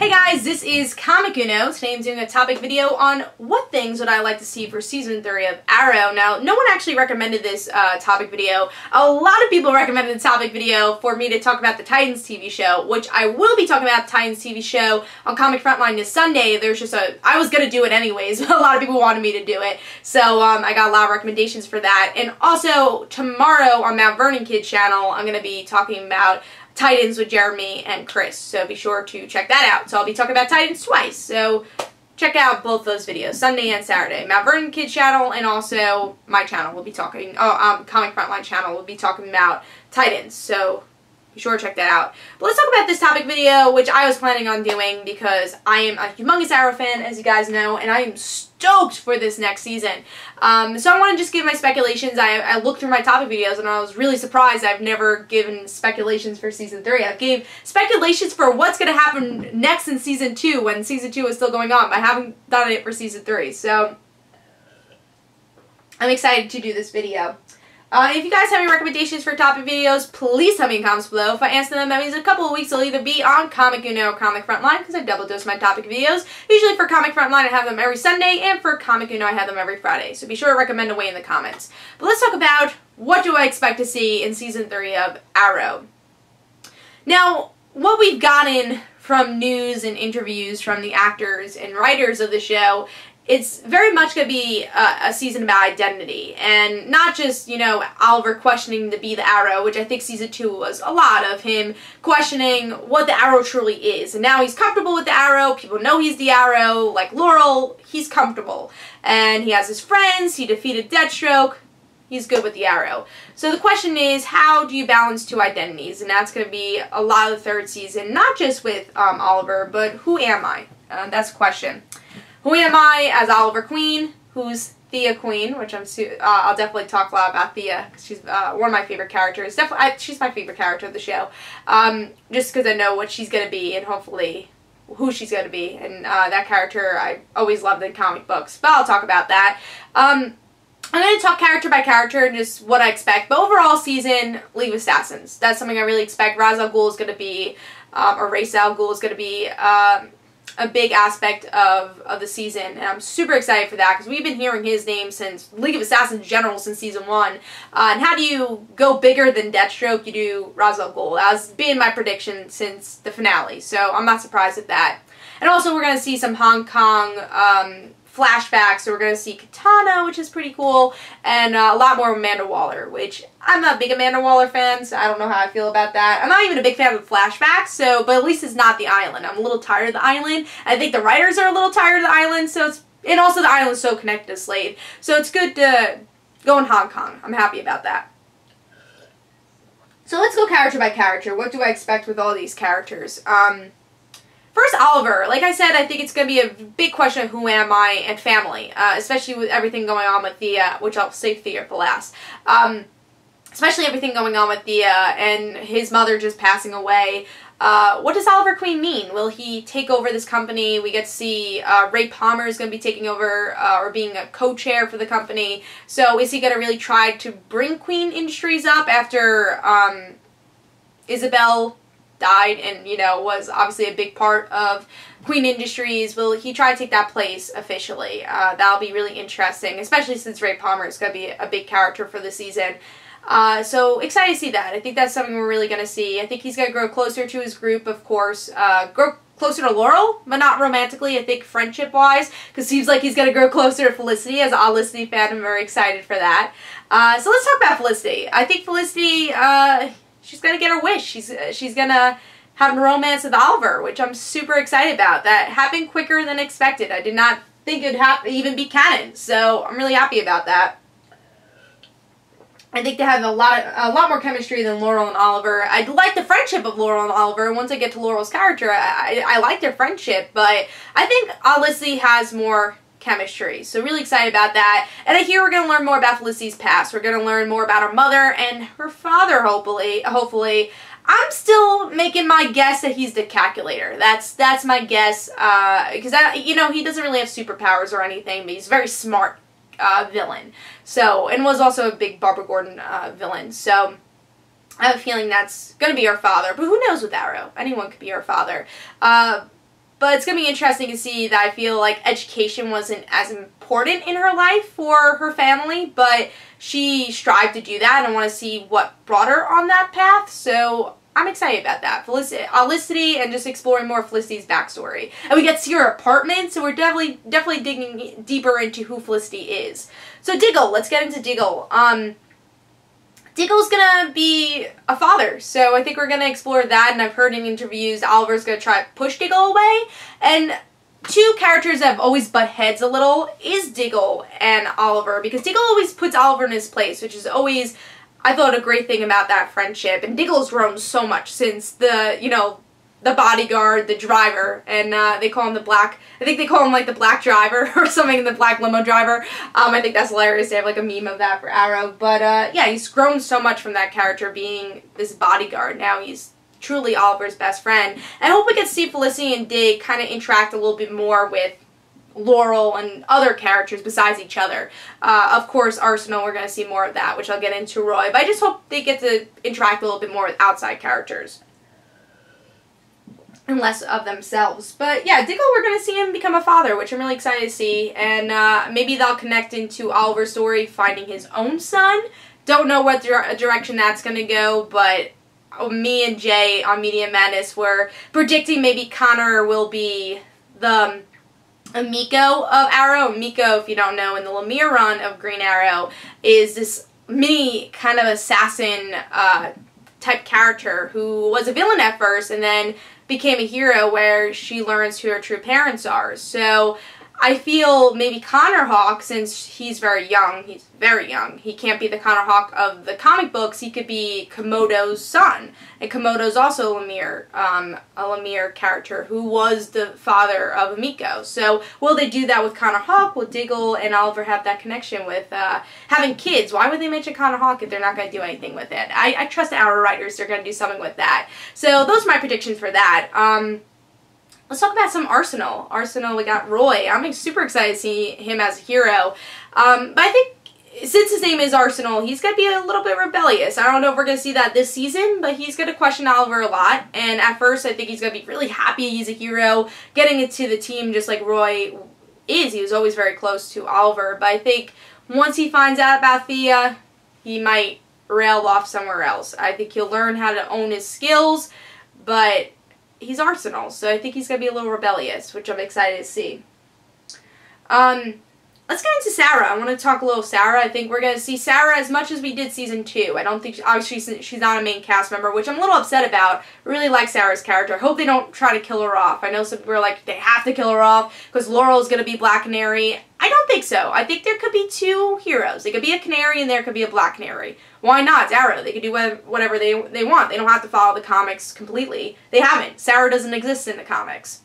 Hey guys, this is Comic Uno. Today I'm doing a topic video on what things would I like to see for Season 3 of Arrow. Now, no one actually recommended this topic video. A lot of people recommended the topic video for me to talk about the Titans TV show, which I will be talking about the Titans TV show on Comic Frontline this Sunday. I was going to do it anyways, but a lot of people wanted me to do it. So I got a lot of recommendations for that. And also, tomorrow on Mount Vernon Kids channel, I'm going to be talking about Titans with Jeremy and Chris, so be sure to check that out. So I'll be talking about Titans twice, so check out both those videos, Sunday and Saturday. Mount Vernon Kids channel and also my channel will be talking, Comic Frontline channel will be talking about Titans, so be sure to check that out. But let's talk about this topic video, which I was planning on doing because I am a humongous Arrow fan, as you guys know, and I am stoked for this next season. So I want to just give my speculations. I looked through my topic videos and I was really surprised I've never given speculations for Season 3. I gave speculations for what's going to happen next in Season 2 when Season 2 is still going on, but I haven't done it for Season 3. So I'm excited to do this video. If you guys have any recommendations for topic videos, please tell me in the comments below. If I answer them, that means in a couple of weeks they'll either be on Comic Uno or Comic Frontline, because I double dose my topic videos. Usually for Comic Frontline I have them every Sunday, and for Comic Uno I have them every Friday. So be sure to recommend away in the comments. But let's talk about what do I expect to see in Season 3 of Arrow. Now, what we've gotten from news and interviews from the actors and writers of the show, it's very much going to be a season about identity, and not just, you know, Oliver questioning to be the Arrow, which I think Season 2 was a lot of him questioning what the Arrow truly is. And now he's comfortable with the Arrow, people know he's the Arrow, like Laurel, he's comfortable. And he has his friends, he defeated Deathstroke, he's good with the Arrow. So the question is, how do you balance two identities? And that's going to be a lot of the third season, not just with Oliver, but who am I? That's the question. Who am I as Oliver Queen? Who's Thea Queen? Which I'll definitely talk a lot about Thea, because she's one of my favorite characters. She's my favorite character of the show. Just because I know what she's going to be and hopefully who she's going to be. And that character I always loved in comic books. But I'll talk about that. I'm going to talk character by character and just what I expect. But overall season, League of Assassins. That's something I really expect. Ra's al Ghul is going to be, or Ra's al Ghul is going to be, a big aspect of the season, and I'm super excited for that because we've been hearing his name since League of Assassins in general since Season 1. And how do you go bigger than Deathstroke? You do Ra's al Ghul. That was been my prediction since the finale, so I'm not surprised at that. And also we're going to see some Hong Kong flashbacks, so we're going to see Katana, which is pretty cool, and a lot more Amanda Waller, which I'm not a big Amanda Waller fan, so I don't know how I feel about that. I'm not even a big fan of the flashbacks, but at least it's not the island. I'm a little tired of the island. I think the writers are a little tired of the island, and also the island's so connected to Slade, so it's good to go in Hong Kong. I'm happy about that. So let's go character by character. What do I expect with all these characters? First, Oliver. Like I said, I think it's going to be a big question of who am I and family, especially with everything going on with Thea, which I'll save Thea for last. Especially everything going on with Thea and his mother just passing away. What does Oliver Queen mean? Will he take over this company? We get to see Ray Palmer is going to be taking over or being a co-chair for the company. So is he going to really try to bring Queen Industries up after Isabel died and, you know, was obviously a big part of Queen Industries? Will he try to take that place officially? That'll be really interesting, especially since Ray Palmer is going to be a big character for the season. So excited to see that. I think that's something we're really going to see. I think he's going to grow closer to his group, of course. Grow closer to Laurel, but not romantically. I think friendship-wise, because it seems like he's going to grow closer to Felicity. As an Felicity fan, I'm very excited for that. So let's talk about Felicity. I think Felicity, she's going to get her wish. She's going to have a romance with Oliver, which I'm super excited about. That happened quicker than expected. I did not think it would even be canon, so I'm really happy about that. I think they have a lot more chemistry than Laurel and Oliver. I like the friendship of Laurel and Oliver. Once I get to Laurel's character, I like their friendship, but I think Felicity has more chemistry. So really excited about that. And I hear we're going to learn more about Felicity's past. We're going to learn more about her mother and her father, hopefully. I'm still making my guess that he's the Calculator. That's my guess, because you know, he doesn't really have superpowers or anything, but he's very smart. Villain. So, and was also a big Barbara Gordon villain. So, I have a feeling that's going to be her father. But who knows with Arrow? Anyone could be her father. but it's going to be interesting to see that I feel like education wasn't as important in her life for her family, but she strived to do that, and I want to see what brought her on that path, so I'm excited about that. Felicity, and just exploring more of Felicity's backstory. And we get to see her apartment, so we're definitely digging deeper into who Felicity is. So Diggle, let's get into Diggle. Diggle's gonna be a father, so I think we're gonna explore that, and I've heard in interviews Oliver's gonna try to push Diggle away, and two characters that have always butt heads a little is Diggle and Oliver, because Diggle always puts Oliver in his place, which is always, I thought, a great thing about that friendship. And Diggle's grown so much since the, you know, the bodyguard, the driver, and they call him the black, I think they call him like the black driver or something, the black limo driver. I think that's hilarious. They have like a meme of that for Arrow. But yeah, he's grown so much from that character being this bodyguard. Now he's truly Oliver's best friend. And I hope we get to see Felicity and Dig kind of interact a little bit more with Laurel and other characters besides each other. Of course, Arsenal, we're going to see more of that, which I'll get into Roy. But I just hope they get to interact a little bit more with outside characters and less of themselves. But yeah, Diggle, we're going to see him become a father, which I'm really excited to see. And maybe they'll connect into Oliver's story, finding his own son. Don't know what direction that's going to go, but me and Jay on Media Madness were predicting maybe Connor will be the Miko of Arrow. Miko, if you don't know, in the Lemire run of Green Arrow, is this mini kind of assassin type character who was a villain at first and then became a hero, where she learns who her true parents are. So I feel maybe Connor Hawke, since he's very young, he can't be the Connor Hawke of the comic books, he could be Komodo's son. And Komodo's also a Lemire character who was the father of Miko. So will they do that with Connor Hawke? Will Diggle and Oliver have that connection with having kids? Why would they mention Connor Hawke if they're not going to do anything with it? I trust our writers, they're going to do something with that. So those are my predictions for that. Let's talk about some Arsenal. Arsenal, we got Roy. I'm super excited to see him as a hero. But I think since his name is Arsenal, he's going to be a little bit rebellious. I don't know if we're going to see that this season, but he's going to question Oliver a lot. And at first, I think he's going to be really happy he's a hero, getting into the team just like Roy is. He was always very close to Oliver. But I think once he finds out about Thea, he might rail off somewhere else. I think he'll learn how to own his skills, but he's Arsenal, so I think he's going to be a little rebellious, which I'm excited to see. Let's get into Sarah. I want to talk a little Sarah. I think we're going to see Sarah as much as we did season 2. I don't think, obviously, she's not a main cast member, which I'm a little upset about. I really like Sarah's character. I hope they don't try to kill her off. I know some people are like, they have to kill her off because Laurel's going to be Black Canary. I don't think so. I think there could be two heroes. There could be a Canary and there could be a Black Canary. Why not? It's Arrow. They could do whatever they want. They don't have to follow the comics completely. They haven't. Sarah doesn't exist in the comics.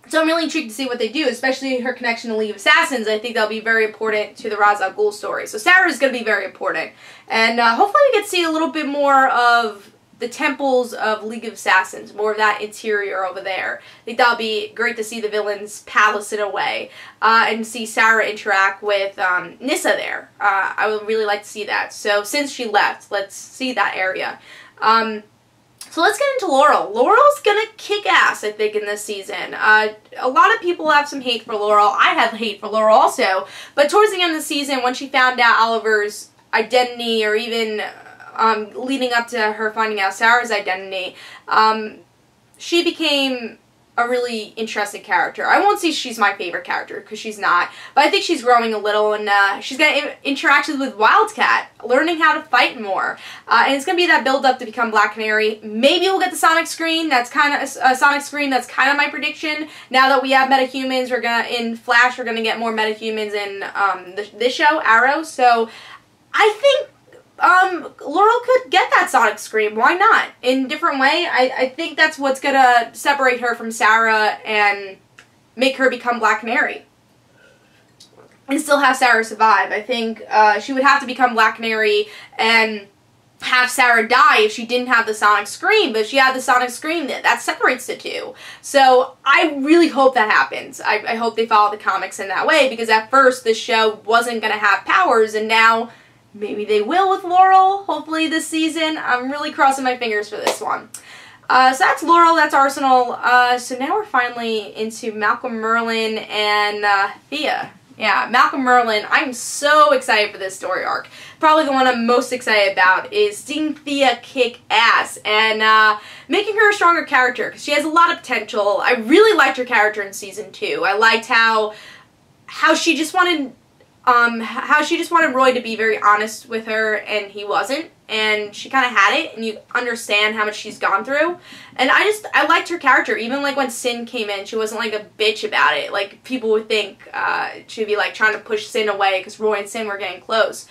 So I'm really intrigued to see what they do, especially her connection to League of Assassins. I think that'll be very important to the Ra's al Ghul story. So Sarah is going to be very important. And hopefully we get to see a little bit more of the temples of League of Assassins, more of that interior over there. I think that'll be great to see the villains palace in a way, and see Sarah interact with Nyssa there. I would really like to see that. So since she left, let's see that area. So let's get into Laurel. Laurel's gonna kick ass, I think, in this season. A lot of people have some hate for Laurel. I have hate for Laurel also. But towards the end of the season, when she found out Oliver's identity, or even leading up to her finding out Sarah's identity, she became a really interesting character. I won't say she's my favorite character, because she's not, but I think she's growing a little, and she's going to interactions with Wildcat, learning how to fight more, and it's going to be that build up to become Black Canary. Maybe we'll get the Sonic Scream. That's kind of Sonic Scream. That's kind of my prediction. Now that we have metahumans, in Flash, we're gonna get more metahumans in this show, Arrow. So I think Laurel could get that Sonic Scream. Why not? In a different way. I think that's what's gonna separate her from Sarah and make her become Black Canary. And still have Sarah survive. I think she would have to become Black Canary and have Sarah die if she didn't have the Sonic Scream, but if she had the Sonic Scream, that separates the two. So I really hope that happens. I hope they follow the comics in that way, because at first this show wasn't gonna have powers, and now maybe they will with Laurel, hopefully this season. I'm really crossing my fingers for this one. So that's Laurel, that's Arsenal. So now we're finally into Malcolm Merlyn and Thea. Yeah, Malcolm Merlyn, I'm so excited for this story arc. Probably the one I'm most excited about is seeing Thea kick ass and making her a stronger character, because she has a lot of potential. I really liked her character in Season 2. I liked how she just wanted Roy to be very honest with her, and he wasn't, and she kind of had it, and you understand how much she's gone through. And I liked her character. Even like when Sin came in, she wasn't like a bitch about it. Like people would think she'd be like trying to push Sin away because Roy and Sin were getting close.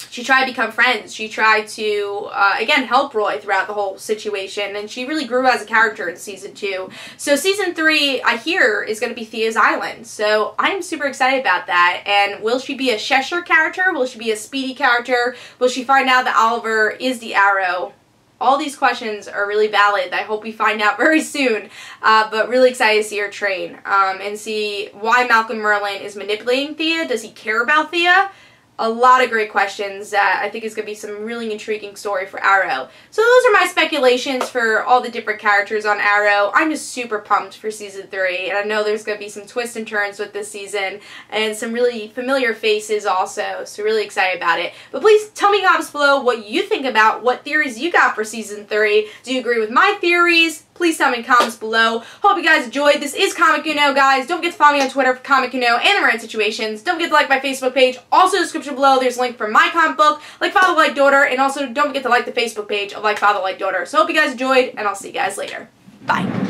She tried to become friends. She tried to, again, help Roy throughout the whole situation, and she really grew as a character in Season 2. So Season 3, I hear, is going to be Thea's Island, so I'm super excited about that. And will she be a Cheshire character? Will she be a Speedy character? Will she find out that Oliver is the Arrow? All these questions are really valid. I hope we find out very soon, but really excited to see her train and see why Malcolm Merlyn is manipulating Thea. Does he care about Thea? A lot of great questions that I think is going to be some really intriguing story for Arrow. So those are my speculations for all the different characters on Arrow. I'm just super pumped for Season 3, and I know there's going to be some twists and turns with this season, and some really familiar faces also, so really excited about it. But please tell me in the comments below what you think about, what theories you got for Season 3. Do you agree with my theories? Please tell me in the comments below. Hope you guys enjoyed. This is Comic Uno, guys. Don't forget to follow me on Twitter for Comic Uno and the Rant Situations. Don't forget to like my Facebook page. Also, in the description below, there's a link for my comic book, Like Father, Like Daughter. And also, don't forget to like the Facebook page of Like Father, Like Daughter. So, hope you guys enjoyed, and I'll see you guys later. Bye.